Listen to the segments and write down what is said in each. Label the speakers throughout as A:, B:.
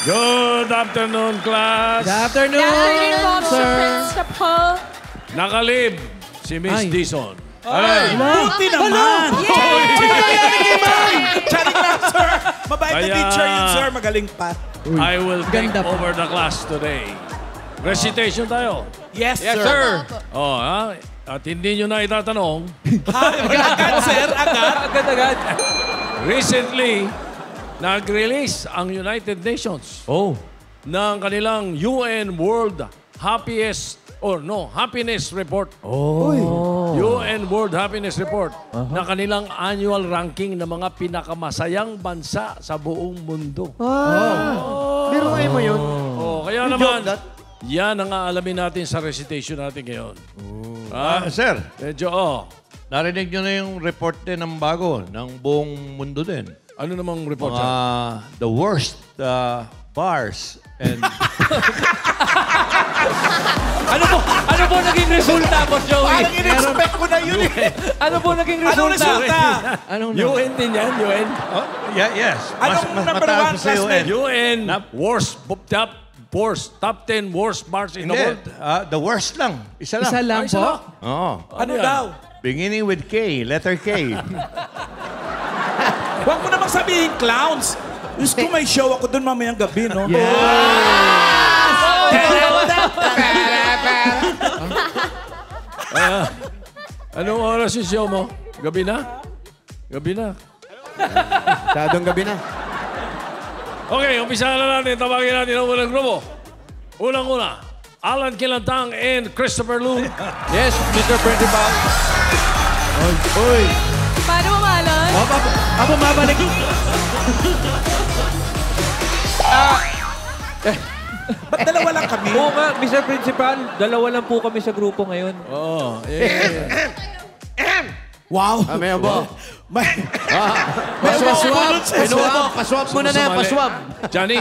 A: Good afternoon, class.
B: Good afternoon,
C: Mr.
B: sir.
C: Principal.
A: Nakalib si Miss
B: Ay.
A: Dizon.
D: Buti naman! Charing lang, sir! Mabait na
A: Kaya-
D: teacher yun, sir. Magaling pa.
A: I will take
B: ganda pa.
A: over the class today. Recitation tayo.
D: Yes, sir.
A: Oh, ha? At hindi nyo na itatanong,
D: Agad, sir. Agad.
B: Agad-agad.
A: recently, nag-release ang United Nations ng kanilang UN World Happiness Report. UN World Happiness Report na kanilang annual ranking ng mga pinakamasayang bansa sa buong mundo.
E: Biro kayo mo yun.
A: Kaya naman, yan ang aalamin natin sa recitation natin ngayon.
F: Sir,
A: Medyo,
F: narinig nyo na yung report din ng bago ng buong mundo din.
A: ano namang report
F: Mga
A: siya?
F: the worst bars and
B: Ano po naging resulta, Boss Joey?
D: Parang in-expect ko na yun eh.
B: Ano po naging
D: Anong
B: resulta?
D: resulta?
B: Anong
A: UN din yan, UN.
F: yes.
D: Anong number
F: mataas
D: one,
F: sa
D: classmate?
A: UN top 10 worst bars in the
F: Hindi,
A: world.
F: the worst lang. Isa lang.
B: Isa lang
A: Ay, isa
B: po?
A: lang.
F: Oo.
D: Ano
A: yan?
D: daw?
F: Beginning with K, letter K.
D: Huwag mo namang sabihin clowns. Diyos ko, may show ako doon mamayang gabi, no?
A: Anong oras yung show mo? Gabi na? Gabi na.
E: Sadong gabi na.
A: Okay, umpisa na natin. Tawagin natin ang unang grupo. Unang-una, Alan Kilantang and Christopher Lu.
B: Yes, Mr. Principal.
C: Paano mo malan?
B: Ako mabalik.
D: Ba't dalawa lang kami?
B: Oo nga, Mr. Principal. Dalawa lang po kami sa grupo ngayon.
A: Oo.
D: Wow.
E: May abo.
D: May...
E: Paswap muna na yan, paswap.
A: Johnny.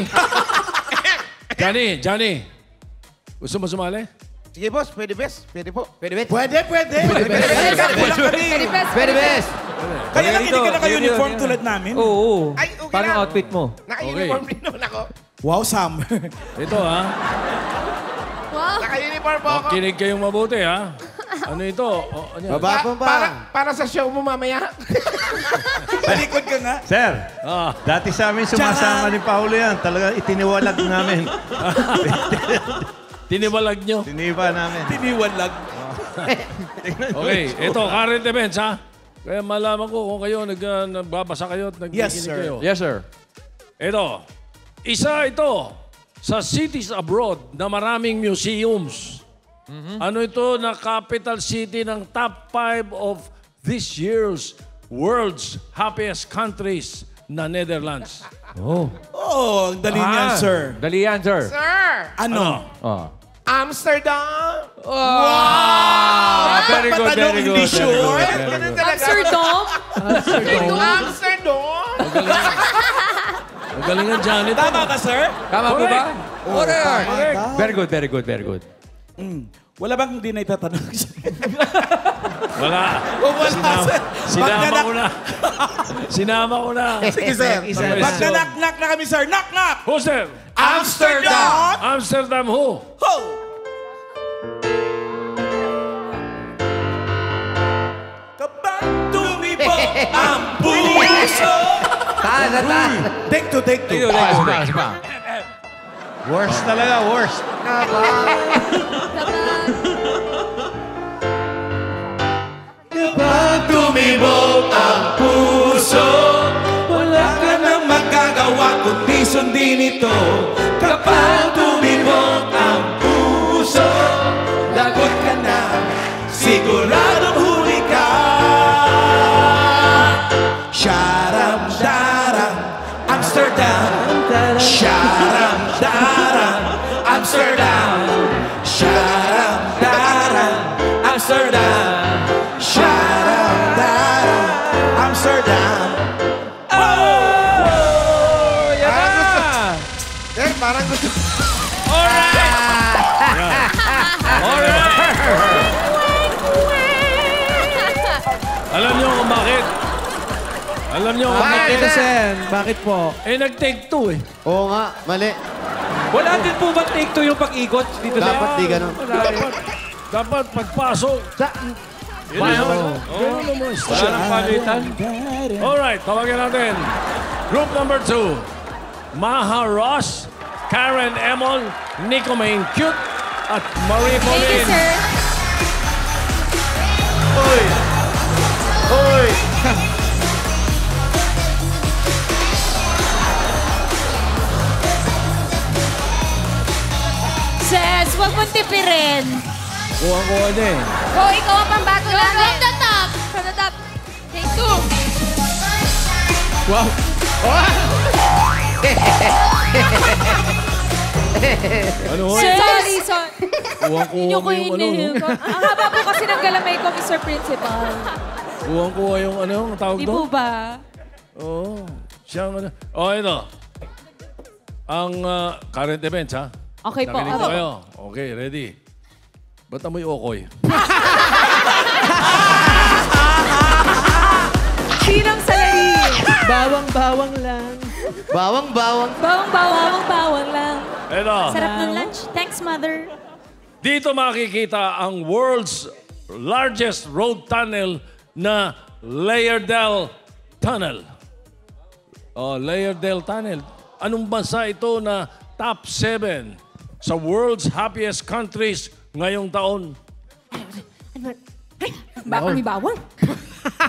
A: Gusto mo sumali?
E: Sige, boss. Pwede best. Pwede po. Pwede best.
D: Pwede.
E: Pwede best.
C: Pwede best.
D: Kaya lang hindi ka
B: Yun,
D: naka-uniform
B: yun.
D: tulad namin.
B: Oo.
E: Ay, okay
B: Paano
E: lang.
B: outfit mo?
E: Naka-uniform din naman ako.
D: Wow, summer.
A: Ito, ha?
C: Wow.
E: Naka-uniform po ako.
A: Kinig kayong mabuti, ha? Ano ito? Ano yan?
E: Baba po pa. Para sa show mo mamaya.
D: Talikod ka nga.
F: Sir,
A: Ah,
F: dati sa amin sumasama ni Paulo yan. Talaga itiniwalag namin.
A: tiniwalag nyo.
F: Tiniba namin.
D: Tiniwalag.
A: Okay, ito, current events, ha? Kaya malaman ko kung kayo nagbabasa kayo at nagkikinig
D: Yes, sir.
A: kayo.
B: Yes, sir.
A: Ito, isa ito sa cities abroad na maraming museums. Ano ito na capital city ng top 5 of this year's world's happiest countries na Netherlands.
B: Oh.
D: Oh, ang dali niyan, sir.
B: Dali yan, sir.
E: Sir,
D: Ano?
B: Oh.
E: Amsterdam.
B: Very good,
D: Patanong,
B: very
D: hindi
B: good.
D: sure.
E: Ganun talaga.
C: Amsterdam.
E: Amsterdam.
A: Magalingan Johnny.
D: Tama ka, sir?
B: Tama po ba? Correct.
A: Correct.
B: Very good, very good, very good.
D: Wala bang hindi na itatanong?
A: Wala.
D: Wala, sir.
A: Sinama ko na. Sinama ko na.
D: Sige, sir. Pag na-knock na kami, sir. Knock!
A: Who's there?
D: Amsterdam!
A: Amsterdam who?
D: Ho! Kapag tumibo ang puso. Take two.
F: Worst talaga, worst.
D: Kapag tumibok ang puso, wala ka nang magagawa kundi sundin ito. Kapag tumibok ang puso, lagot ka na, siguradong huli ka. Sharam-sharam, Amsterdam. Sharam-sharam, Amsterdam. Sharam-sharam, Amsterdam. Sharam-sharam, Amsterdam.
B: Oh! Yan na!
E: Parang gusto.
A: Alam niyo kung bakit? Alam niyo kung bakit?
B: Bakit, Sen? Bakit po?
A: Eh, nag-take two eh.
E: Oo nga, mali.
B: Wala din po ba take 2 yung pag-ikot dito sa...
E: Dapat di ganun.
A: Dapat pagpasok. Ganun naman.
B: Wala nang palitan.
A: Alright, tawagin natin. Group number 2. Maha Ross, Karen Emol, Nico Main Cute, at Marie
C: Thank you,
A: Pauline.
C: sir.
E: Hoy! Hoy!
C: Ses, huwag mong tipirin.
A: Kuha-kuha niya eh.
C: Go, ikaw ang pambago namin. From the top. From the top. Take 2.
B: Wow.
A: Ano ho?
C: Sorry, sorry.
A: Kuha-kuha
C: Inyo
A: mo
C: ko
A: yung ano. no?
C: Ang haba po kasi ng galamay ko, Mr. Principal.
A: Kuha-kuha yung ano, ang tawag
C: Di
A: doon?
C: po ba?
A: Oo. Siyang ano. Oh, ito. Ang current events, ha?
C: Okay po.
A: Nakinig po kayo. Okay, ready. Ba't amoy okoy?
C: Sinang salari?
B: Bawang-bawang lang.
E: Bawang-bawang.
C: Bawang lang.
A: Ito.
C: Sarap ng lunch. Thanks, mother.
A: Dito makikita ang world's largest road tunnel na Layardale Tunnel. Oh, Layardale Tunnel. Anong bansa ito na top 7 sa world's happiest countries ngayong taon?
C: Baka may bawang.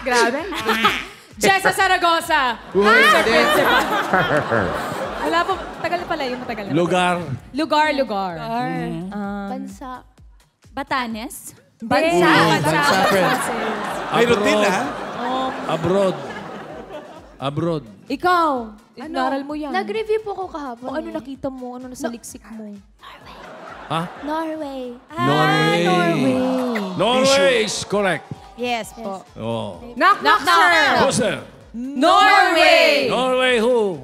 C: Grabe. Jessa Saragosa. Mr. Principal. Wala po. Tagal na pala yung matagal na.
A: Lugar.
C: Lugar.
G: Bansa. Batanes?
C: Bansa.
D: May routine, ha?
A: Abroad.
C: Ikaw. Inaral mo yan.
G: Nag-review po ko kahapon.
C: Kung ano nakita mo, ano nasa liksik mo.
A: Ha?
G: Norway.
A: Norway is correct.
C: Yes po.
A: Oh.
C: Knock, sir.
A: Who's there?
C: Norway!
A: Norway who?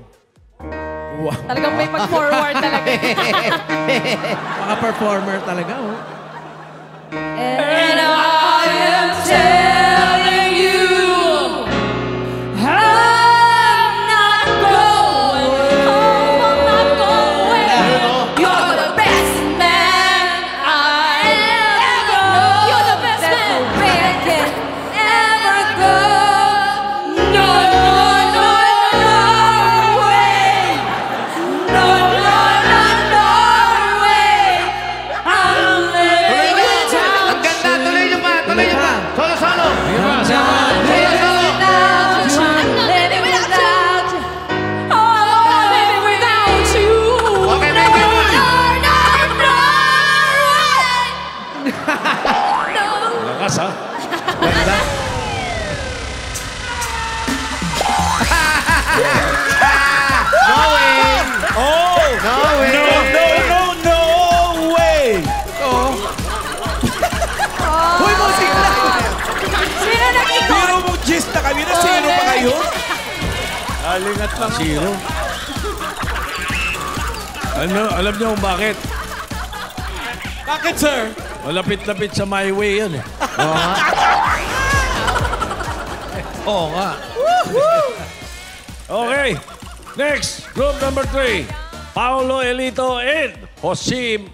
C: Talagang may mag-forward talaga.
B: Maka-performer talaga, oh.
C: And I am telling you, I'm not going home. I'm not going. You're the best man I ever know. You're the best man I can ever go. No way. No way. I'm letting you down.
E: Ang ganda! Tuloy nyo pa! Tuloy nyo pa! Solo-solo! Okay, medyo
A: Lakas, ha?
D: Oh!
E: No way!
D: No way!
B: Hoy, musik na!
D: Pero mo gist na kami na sino pa kayo?
A: Alingat lang. Zero. Ano, alam niyo kung bakit?
D: Bakit, sir?
A: Malapit-lapit sa my way yan eh.
F: Oo nga.
A: Okay. Next, group number 3. Paolo Elito and Jose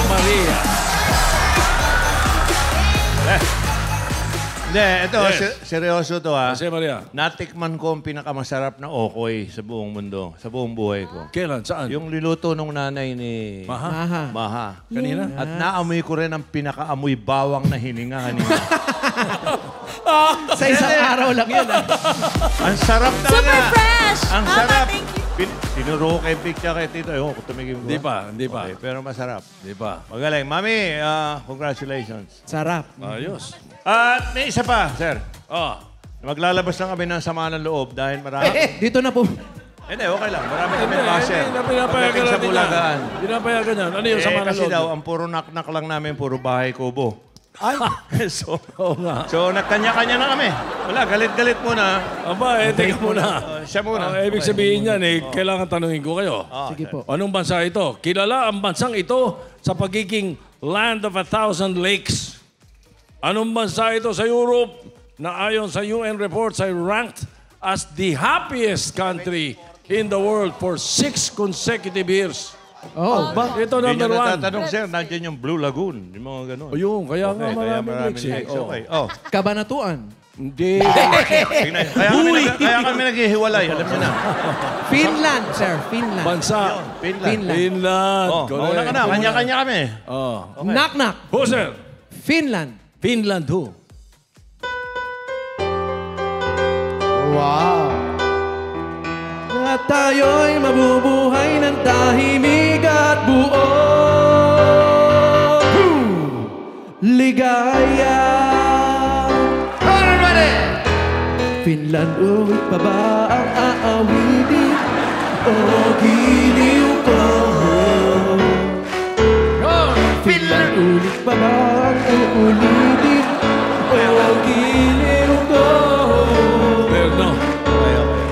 A: Maria.
F: Hindi, ito,
A: Yes.
F: seryoso to ha.
A: Jose Maria.
F: Natikman ko ang pinakamasarap na okoy sa buong mundo, sa buong buhay ko.
A: Kailan? Saan?
F: Yung niluto nung nanay ni
A: Maha.
F: Maha.
A: Kanina?
F: At naamoy ko rin ang pinakaamoy bawang na hininga kanina.
B: Sa isang araw lang yun, ah.
F: Ang sarap talaga.
C: Super fresh!
F: Ang
C: Mama,
F: sarap.
C: thank you.
F: Tinuro ko kay picture kay Tito. Ewan ko tumigil ko.
A: Hindi pa.
F: Okay, pero masarap.
A: Di ba?
F: Magaling. Mami, congratulations.
B: Sarap.
A: Ayos.
F: At may isa pa, sir.
A: Oh.
F: Maglalabas lang kami ng sama ng loob dahil marami...
B: Dito na po.
F: Hindi, okay lang. Marami kami
A: Hindi,
F: basher.
A: hindi na pinapayagan
F: Pagdating sa
A: natin yan.
F: Bulagaan.
A: Pinapayagan yan. Ano yung sama ng
F: Kasi
A: loob?
F: daw, ang puro nak-nak lang namin, puro bahay kubo.
D: Ay,
F: so,
A: Oo nga.
F: so nagkanya-kanya na kami. Wala, galit-galit muna.
A: Aba, teka muna.
F: Siya muna.
A: Ang ibig sabihin yan, kailangan tanungin ko kayo.
B: Sige po.
A: Anong bansa ito? Kilala ang bansang ito sa pagiging land of 1,000 lakes. Anong bansa ito sa Europe na ayon sa UN reports ay ranked as the happiest country in the world for 6 consecutive years?
B: Oh,
A: Ito
F: Hindi
A: number
F: nyo
A: 1.
F: natatanong, sir, nandiyan yung Blue Lagoon. Yung mga ganun.
A: Ayun, kaya nga
F: Okay, kaya
A: maraming
F: maraming
A: legs eh.
F: legs. Okay. Oh.
B: Kabanatuan.
A: Hindi.
F: Tingnan nyo. Kaya kami naghihiwalay. Alam nyo na.
B: Finland, sir. Finland.
A: Bansa.
F: Finland.
A: Finland.
F: Oh, mauna ka na. Kanya-kanya kami.
A: Oh.
B: Knock-knock.
A: Who, sir?
B: Finland.
A: Finland who?
E: Wow.
B: At tayo'y mabubuhay ng tahimik at buo. Ligaya.
E: Everybody!
B: Finland, ulit pa ba ang aawitin? O giliw ko? Finland, ulit pa ba ang uulitin? O giliw ko?
A: Perno.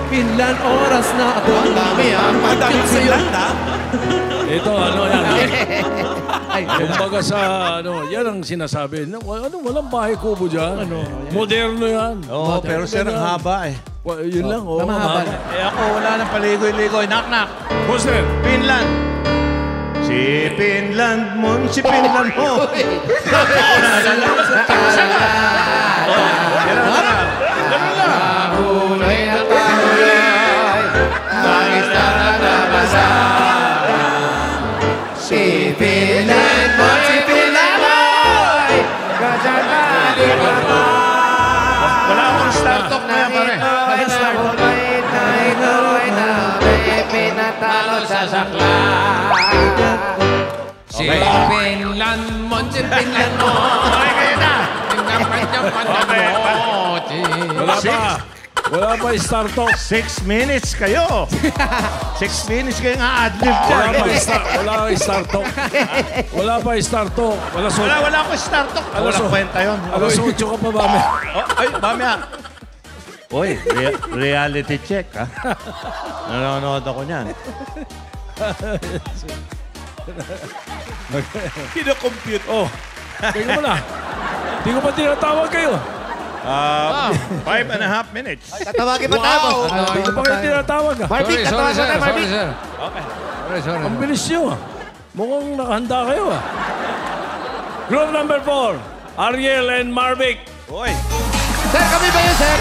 B: Finland, oras na ako.
E: Ang dami ah.
D: Ang dami Finland, ha?
A: Ito, ano yan? Kumbaga sa, yan ang sinasabi. Walang bahay kubo dyan. Moderno yan.
F: Oo, pero sir, ang haba eh.
A: Yun lang, oh.
B: Mahaba.
F: Eh ako, wala nang paligoy-ligoy. Knock-knock.
A: Who's there?
F: Finland. Si Finland mo, si Finland mo.
E: Hulay na tayo'y nangis na nabasa. Si Finland mo, si Finland mo'y kasama di ba ba?
F: Wala akong start talk na yan, pare.
E: Hulay na ito'y na may pinatalo sa sakla.
H: Si Finland mo, si Finland mo.
F: Okay, kayo na.
A: Wala pa star talk.
F: 6 minutes kayo. 6 minutes kayo nga ad-lib
A: Wala
F: dyan.
A: pa star talk. Wala pa star talk.
F: Wala akong start talk. Walang kwenta yun.
A: Alas 8 ka pa ba?
F: Ay, mamaya. Uy, reality check, ha? Nanonood ako niyan.
D: Kino-compute.
A: Oh, tingnan mo na. Hindi ko pa tinatawag kayo.
F: 5.5 minutes.
E: Tatawagin pa tayo.
A: Hindi ko pa kayo tinatawag ah.
E: Marvin, tatawagin pa tayo, Marvin.
H: sir.
F: Okay.
H: Sorry.
A: Ang bilis nyo ah. Mukhang nakahanda kayo ah. Group number 4, Ariel and Marvic.
F: Uy.
E: Sir, kami ba yun, sir?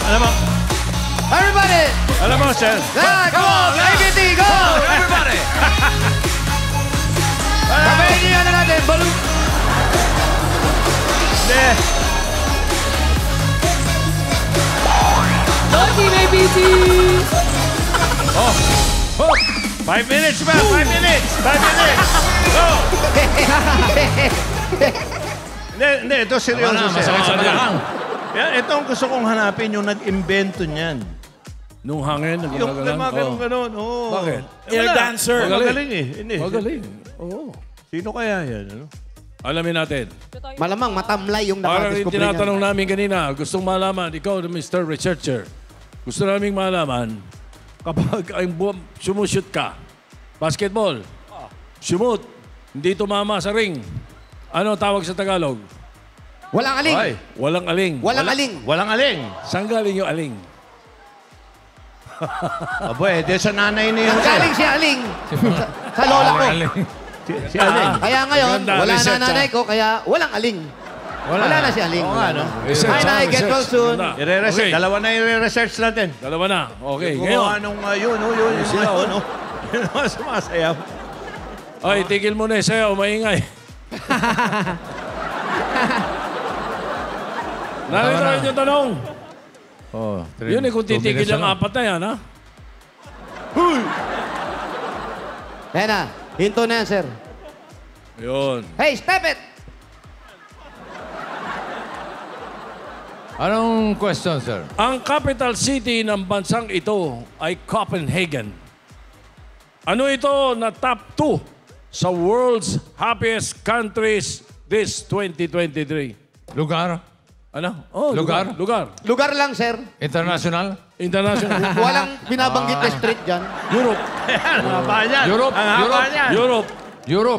F: Alam mo,
E: Everybody!
F: sir.
E: Come on, ABT, go!
H: Everybody!
E: Kamay niyo na natin, balloon.
F: Hindi.
B: Team ABT!
F: Oh. 5 minutes pa, 5 minutes. 5 minutes. Go. Hindi, ito seryoso, sir.
H: Masakit sa balakang.
F: Yan, ito ang gusto kong hanapin, yung nag-invento niyan.
A: Nung hangin,
F: Yung mga
A: nagkagalan.
F: ganun, oo.
A: Bakit?
D: Air
F: Wala.
D: dancer.
F: Magaling eh. Hindi.
A: Magaling. Oo.
F: Sino kaya yan? Ano?
A: Alamin natin.
E: Malamang matamlay yung
A: Parang yung
E: nakadiscover niya.
A: tinatanong namin kanina, gustong malaman, ikaw, Mr. Researcher, gusto namin malaman, kapag sumushoot ka, basketball, sumut, hindi tumama sa ring, ano tawag sa Tagalog?
E: Walang aling.
F: Ay,
A: Walang aling.
E: Walang aling.
F: walang aling.
A: Saan galing yung aling?
F: Abo eh, di sa nanay niya.
E: Ang galing si Aling. Sa lola ko.
F: Si aling.
E: Kaya ngayon,
A: Ganda,
E: wala na
A: research,
E: nanay ko, kaya walang aling. Wala na si Aling.
F: Oo nga, no?
A: Research,
E: Hi, Nay. Get well soon.
A: Ganda.
F: I-research.
A: Okay.
F: Dalawa na i-research natin.
A: Dalawa na. Okay,
F: Gumawa
A: ngayon.
F: nung yun,
A: Sila,
F: yun, oh. Yun ang sumasayaw.
A: Ay, tigil mo na sa'yo, maingay. Narito rin yung tanong.
H: Oh,
A: Yun eh, kung titigil ang apat na yan, ha?
E: Ayan na. Hinto na yan, sir.
A: Yun.
E: Hey, step it!
H: Anong question, sir?
A: Ang capital city ng bansang ito ay Copenhagen. Ano ito na top 2 sa world's happiest countries this 2023?
H: Lugar?
A: Ano? Oh,
H: Lugar?
A: Lugar.
E: Lugar lang, sir.
H: International?
A: International.
E: Walang binabanggit na street dyan.
A: Europe.
F: Ang haba niyan.
H: Europe,
F: Ang haba
H: Europe.
F: niyan.
A: Europe.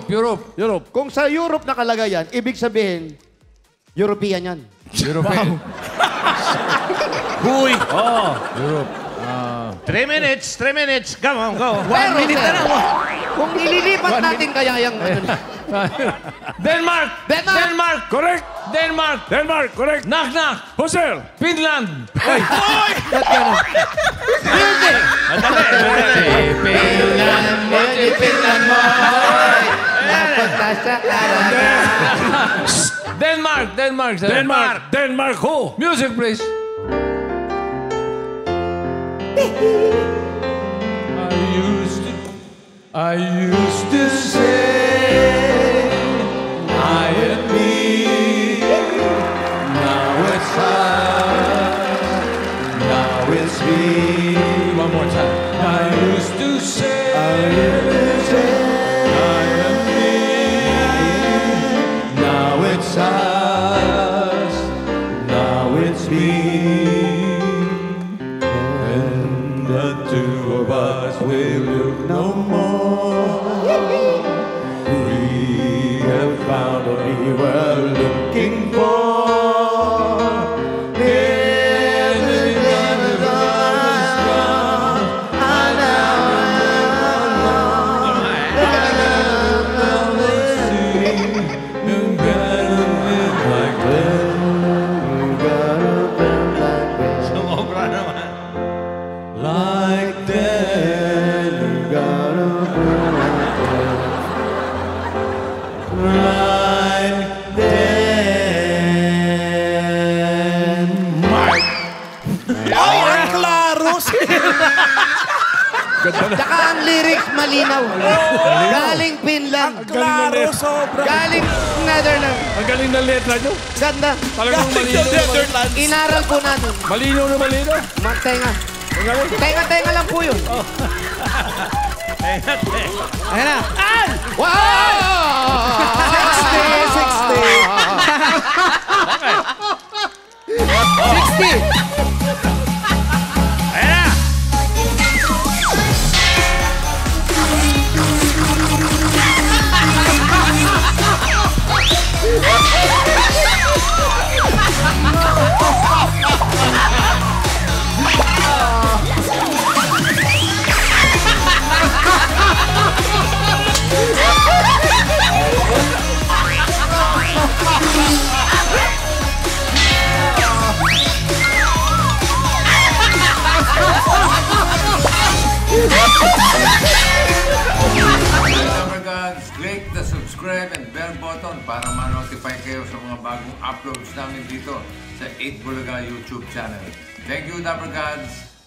H: Europe.
A: Europe.
E: Kung sa Europe nakalagay yan, ibig sabihin, European yan.
H: European.
D: Huy!
A: Oh.
H: Europe.
F: 3 minutes, 3 minutes. Come on, go.
E: Pero, sir, kung ililipat natin kaya yung ano na.
H: Denmark!
E: Denmark!
H: Denmark!
A: Correct.
H: Denmark!
A: Denmark, correct.
H: Knock, knock!
A: Husser.
H: Finland!
E: Ba't gano'n? Music! Finland mo! Napunta sa
H: Denmark! Denmark, sir.
A: Denmark. Denmark who?
H: Music, please. I used to say I am me. Now it's us. Now it's me. One more time. I used to say I am me. Now it's us. Now it's me. And the two of us will look no more. We have found what we were looking for. Everything is gone. I now see you gotta live like that. You gotta live like that.
F: Sumobra naman.
H: Like that, you gotta burn like that. Like Denmark.
D: Ay, ang klaro!
E: Tsaka ang lyrics malinaw. Galing Finland.
D: Klaro, sobra.
E: Galing Netherlands.
A: Ang galing ng letra nyo.
E: Ganda.
A: Talagang malinaw.
D: Netherlands.
E: Inaral po natin.
A: Malinaw na malinaw.
E: Magtenga. Tenga-tenga lang po yun. Ayan na. Wow! 60! 60!
I: Click the subscribe and bell button para ma-notify kayo sa mga bagong uploads namin dito sa 8 Bulaga YouTube channel. Thank you, Dapper Gods!